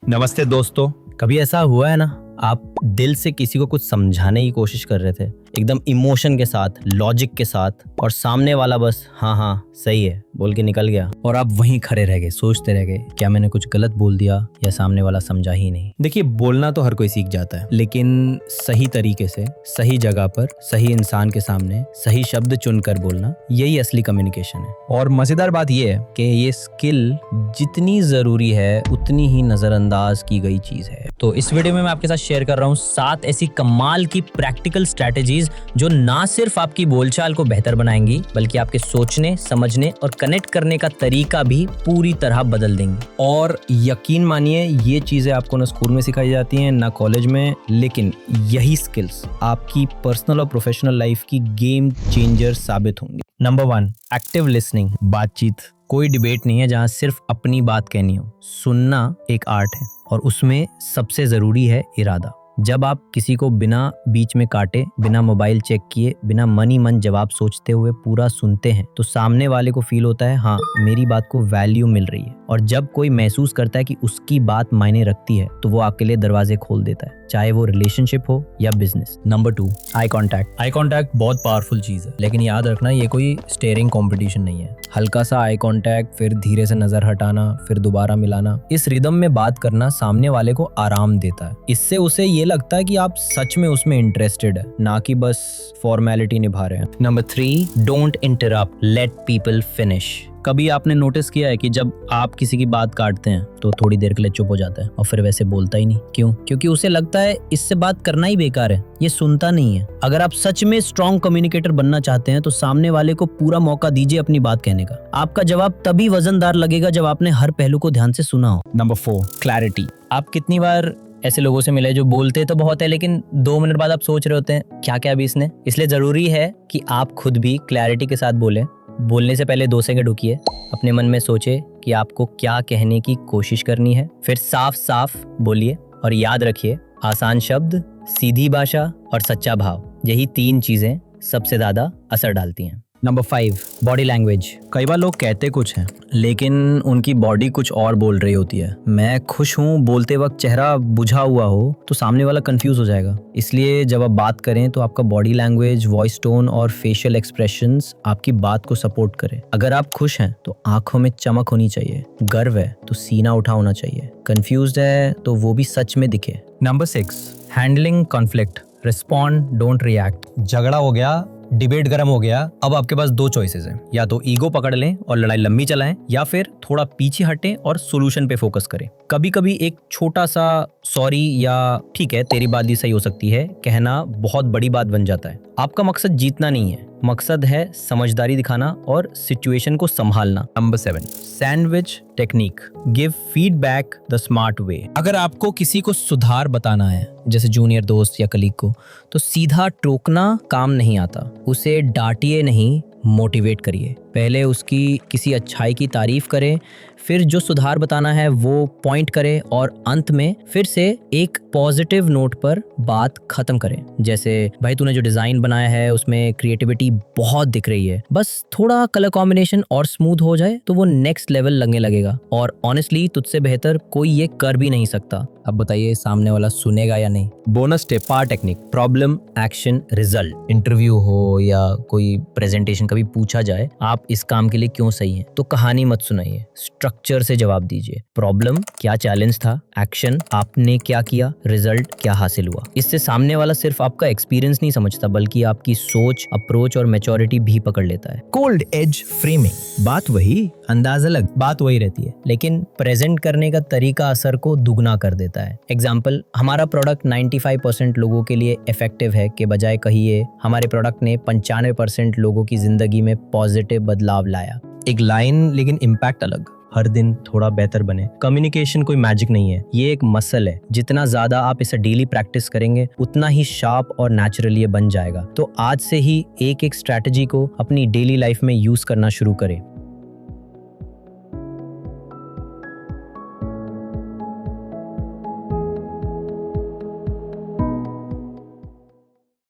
नमस्ते दोस्तों। कभी ऐसा हुआ है ना, आप दिल से किसी को कुछ समझाने की कोशिश कर रहे थे, एकदम इमोशन के साथ, लॉजिक के साथ, और सामने वाला बस हाँ हाँ सही है बोल के निकल गया और आप वहीं खड़े रह गए, सोचते रह गए क्या मैंने कुछ गलत बोल दिया या सामने वाला समझा ही नहीं। देखिए, बोलना तो हर कोई सीख जाता है, लेकिन सही तरीके से, सही जगह पर, सही इंसान के सामने सही शब्द चुनकर बोलना, यही असली कम्युनिकेशन है। और मजेदार बात यह है कि ये स्किल जितनी जरूरी है उतनी ही नजरअंदाज की गई चीज है। तो इस वीडियो में मैं आपके साथ शेयर कर रहा हूँ 7 ऐसी कमाल की प्रैक्टिकल स्ट्रैटेजीज जो ना सिर्फ आपकी बोलचाल को बेहतर बनाएंगी, बल्कि आपके सोचने, समझने और कनेक्ट करने का तरीका भी पूरी तरह बदल देंगी। और यकीन मानिए, ये चीजें आपको ना स्कूल में सिखाई जाती हैं, ना कॉलेज में, लेकिन यही स्किल्स आपकी पर्सनल और प्रोफेशनल लाइफ की गेम चेंजर साबित होंगी। Number 1, active listening. बातचीत कोई डिबेट नहीं है जहां सिर्फ अपनी बात कहनी हो। सुनना एक आर्ट है और उसमें सबसे जरूरी है इरादा। जब आप किसी को बिना बीच में काटे, बिना मोबाइल चेक किए, बिना मन ही मन जवाब सोचते हुए पूरा सुनते हैं, तो सामने वाले को फील होता है हाँ मेरी बात को वैल्यू मिल रही है। और जब कोई महसूस करता है कि उसकी बात मायने रखती है, तो वो आपके लिए दरवाजे खोल देता है, चाहे वो रिलेशनशिप हो या business. Number 2, eye contact. Eye contact बहुत पावरफुल चीज है, लेकिन याद रखना ये कोई स्टेयरिंग कॉम्पिटिशन नहीं है। हल्का सा आई कॉन्टैक्ट, फिर धीरे से नजर हटाना, फिर दोबारा मिलाना, इस रिदम में बात करना सामने वाले को आराम देता है। इससे उसे ये लगता है कि आप सच में उसमें इंटरेस्टेड है, ना कि बस फॉर्मेलिटी निभा रहे हैं। Number 3, don't interrupt, let people finish. कभी आपने नोटिस किया है कि जब आप किसी की बात काटते हैं तो थोड़ी देर के लिए चुप हो जाता है और फिर वैसे बोलता ही नहीं? क्यों? क्योंकि उसे लगता है इससे बात करना ही बेकार है, ये सुनता नहीं है। अगर आप सच में स्ट्रॉन्ग कम्युनिकेटर बनना चाहते हैं तो सामने वाले को पूरा मौका दीजिए अपनी बात कहने का। आपका जवाब तभी वजनदार लगेगा जब आपने हर पहलू को ध्यान से सुना हो। Number 4, clarity. आप कितनी बार ऐसे लोगों से मिले जो बोलते तो बहुत है, लेकिन 2 मिनट बाद आप सोच रहे होते हैं क्या क्या अभी इसने। इसलिए जरूरी है कि आप खुद भी क्लैरिटी के साथ बोलें। बोलने से पहले 2 सेकंड रुकिए, अपने मन में सोचे कि आपको क्या कहने की कोशिश करनी है, फिर साफ साफ बोलिए। और याद रखिए, आसान शब्द, सीधी भाषा और सच्चा भाव, यही 3 चीजें सबसे ज्यादा असर डालती हैं। Number 5, body language. कई बार लोग कहते कुछ हैं लेकिन उनकी बॉडी कुछ और बोल रही होती है। मैं खुश हूँ बोलते वक्त चेहरा बुझा हुआ हो तो सामने वाला कंफ्यूज हो जाएगा। इसलिए जब आप बात करें तो आपका बॉडी लैंग्वेज, वॉइस टोन और फेशियल एक्सप्रेशंस आपकी बात को सपोर्ट करें। अगर आप खुश हैं तो आंखों में चमक होनी चाहिए, गर्व है तो सीना उठा होना चाहिए, कंफ्यूज्ड है तो वो भी सच में दिखे। Number 6, handling conflict. Respond, don't react. झगड़ा हो गया, डिबेट गर्म हो गया, अब आपके पास 2 चॉइसेस हैं। या तो ईगो पकड़ लें और लड़ाई लंबी चलाएं, या फिर थोड़ा पीछे हटें और सोल्यूशन पे फोकस करें। कभी कभी एक छोटा सा सॉरी या ठीक है तेरी बात भी सही हो सकती है कहना बहुत बड़ी बात बन जाता है। आपका मकसद जीतना नहीं है, मकसद है समझदारी दिखाना और सिचुएशन को संभालना। Number 7, sandwich technique. Give feedback the smart way. अगर आपको किसी को सुधार बताना है, जैसे जूनियर दोस्त या कलीग को, तो सीधा टोकना काम नहीं आता। उसे डांटिए नहीं, मोटिवेट करिए। पहले उसकी किसी अच्छाई की तारीफ करें, फिर जो सुधार बताना है वो पॉइंट करें, और अंत में फिर से एक पॉजिटिव नोट पर बात खत्म करें। जैसे भाई तूने जो डिजाइन बनाया है उसमें क्रिएटिविटी बहुत दिख रही है, बस थोड़ा कलर कॉम्बिनेशन और स्मूथ हो जाए तो वो नेक्स्ट लेवल लगने लगेगा, और ऑनेस्टली तुझसे बेहतर कोई ये कर भी नहीं सकता। अब बताइए सामने वाला सुनेगा या नहीं। Bonus tip, PAR technique. Problem, action, result. Interview हो या कोई प्रेजेंटेशन, कभी पूछा जाए आप इस काम के लिए क्यों सही हैं, तो कहानी मत सुनाइए, स्ट्रक्चर से जवाब दीजिए। प्रॉब्लम, क्या चैलेंज था, एक्शन, आपने क्या किया, रिजल्ट, क्या हासिल हुआ। इससे सामने वाला सिर्फ आपका एक्सपीरियंस नहीं समझता, बल्कि आपकी सोच, अप्रोच और मैच्योरिटी भी पकड़ लेता है। Cold edge framing. बात वही, अंदाज अलग, बात वही रहती है, लेकिन प्रेजेंट करने का तरीका असर को दुगना कर देता है। एग्जाम्पल, हमारा प्रोडक्ट 95% लोगों के लिए इफेक्टिव है के बजाय कहिए हमारे प्रोडक्ट ने 95% लोगों की जिंदगी में पॉजिटिव बदलाव लाया। एक लाइन, लेकिन इम्पैक्ट अलग। हर दिन थोड़ा बेहतर बने। कम्युनिकेशन कोई मैजिक नहीं है, ये एक मसल है। जितना ज्यादा आप इसे डेली प्रैक्टिस करेंगे उतना ही शार्प और नेचुरली ये बन जाएगा। तो आज से ही एक एक स्ट्रैटेजी को अपनी डेली लाइफ में यूज करना शुरू करें।